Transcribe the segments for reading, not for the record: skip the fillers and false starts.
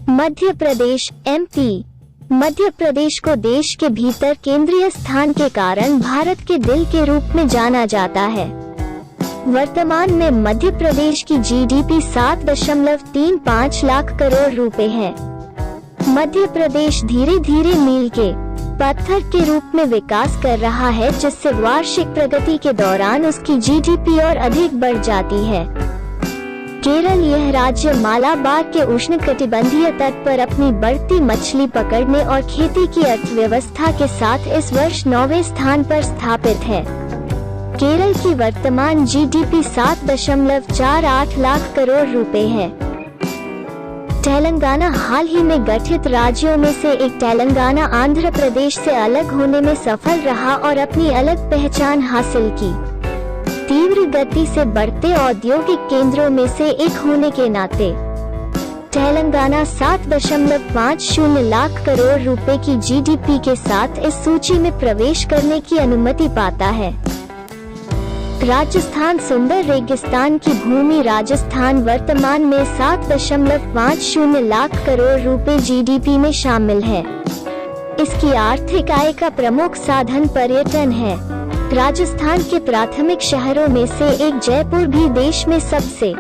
Madhya Pradesh MP. Madhya Pradesh को देश के भीतर केंद्रीय स्थान के कारण भारत के दिल के रूप में जाना जाता है। वर्तमान में मध्य प्रदेश की जीडीपी 7.35 लाख करोड़ रुपए है। मध्य प्रदेश धीरे धीरे मील के पत्थर के रूप में विकास कर रहा है, जिससे वार्षिक प्रगति के दौरान उसकी जीडीपी और अधिक बढ़ जाती है। केरल यह राज्य मालाबार के उष्णकटिबंधीय तट पर अपनी बढ़ती मछली पकड़ने और खेती की अर्थव्यवस्था के साथ इस वर्ष 9वें स्थान पर स्थापित है। केरल की वर्तमान जीडीपी 7.48 लाख करोड़ रुपए है। तेलंगाना हाल ही में गठित राज्यों में से एक तेलंगाना आंध्र प्रदेश से अलग होने में सफल रहा और अपनी अलग पहचान हासिल की। तीव्र गति से बढ़ते औद्योगिक केंद्रों में से एक होने के नाते तेलंगाना 7.50 लाख करोड़ रुपए की जीडीपी के साथ इस सूची में प्रवेश करने की अनुमति पाता है। राजस्थान सुंदर रेगिस्तान की भूमि राजस्थान वर्तमान में 7.50 लाख करोड़ रुपए जीडीपी में शामिल है। इसकी आर्थिक आय का प्रमुख साधन पर्यटन है। राजस्थान के प्राथमिक शहरों में से एक जयपुर भी देश में सबसे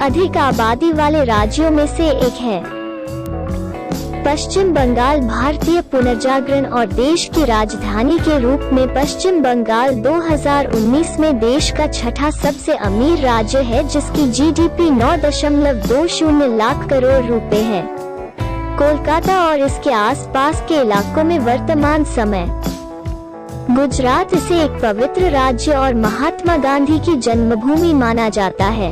अधिक आबादी वाले राज्यों में से एक है। पश्चिम बंगाल भारतीय पुनर्जागरण और देश की राजधानी के रूप में पश्चिम बंगाल 2019 में देश का छठा सबसे अमीर राज्य है, जिसकी जीडीपी 9.20 लाख करोड़ रुपए है। कोलकाता और इसके आसपास के इलाकों में वर्तमान समय गुजरात इसे एक पवित्र राज्य और महात्मा गांधी की जन्मभूमि माना जाता है।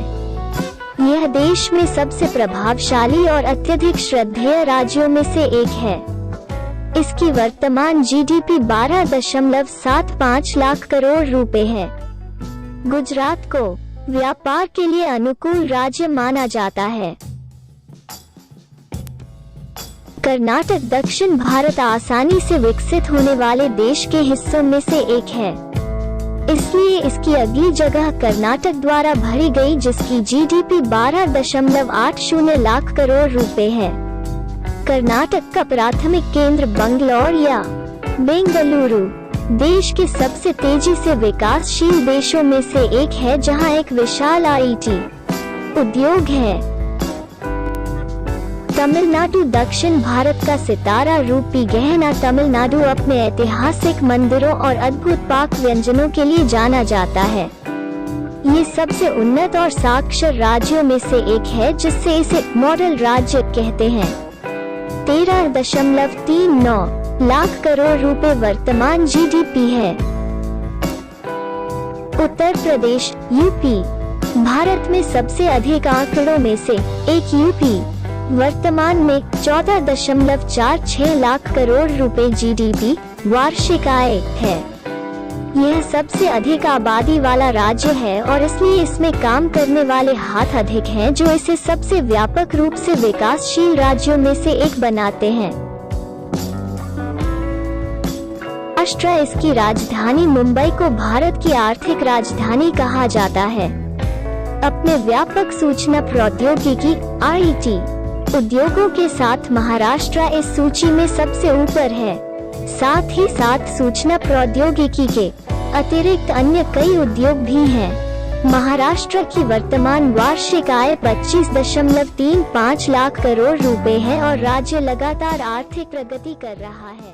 यह देश में सबसे प्रभावशाली और अत्यधिक श्रद्धेय राज्यों में से एक है। इसकी वर्तमान जीडीपी 12.75 लाख करोड़ रुपए है। गुजरात को व्यापार के लिए अनुकूल राज्य माना जाता है। कर्नाटक दक्षिण भारत आसानी से विकसित होने वाले देश के हिस्सों में से एक है, इसलिए इसकी अगली जगह कर्नाटक द्वारा भरी गई, जिसकी जीडीपी 12.80 लाख करोड़ रुपए है। कर्नाटक का प्राथमिक केंद्र बंगलौर या बेंगलुरु देश के सबसे तेजी से विकासशील देशों में से एक है, जहां एक विशाल आईटी उद्योग है। तमिलनाडु दक्षिण भारत का सितारा रूपी गहना तमिलनाडु अपने ऐतिहासिक मंदिरों और अद्भुत पाक व्यंजनों के लिए जाना जाता है। ये सबसे उन्नत और साक्षर राज्यों में से एक है, जिससे इसे मॉडल राज्य कहते हैं। 13.39 लाख करोड़ रुपए वर्तमान जीडीपी है। उत्तर प्रदेश यूपी भारत में सबसे अधिक आंकड़ों में से एक यूपी वर्तमान में 14.46 लाख करोड़ रुपए जीडीपी वार्षिक आय है। यह सबसे अधिक आबादी वाला राज्य है और इसलिए इसमें काम करने वाले हाथ अधिक हैं, जो इसे सबसे व्यापक रूप से विकासशील राज्यों में से एक बनाते हैं। महाराष्ट्र इसकी राजधानी मुंबई को भारत की आर्थिक राजधानी कहा जाता है। अपने व्यापक सूचना प्रौद्योगिकी (आईटी) उद्योगों के साथ महाराष्ट्र इस सूची में सबसे ऊपर है। साथ ही साथ सूचना प्रौद्योगिकी के अतिरिक्त अन्य कई उद्योग भी हैं। महाराष्ट्र की वर्तमान वार्षिक आय 25.35 लाख करोड़ रुपए है और राज्य लगातार आर्थिक प्रगति कर रहा है।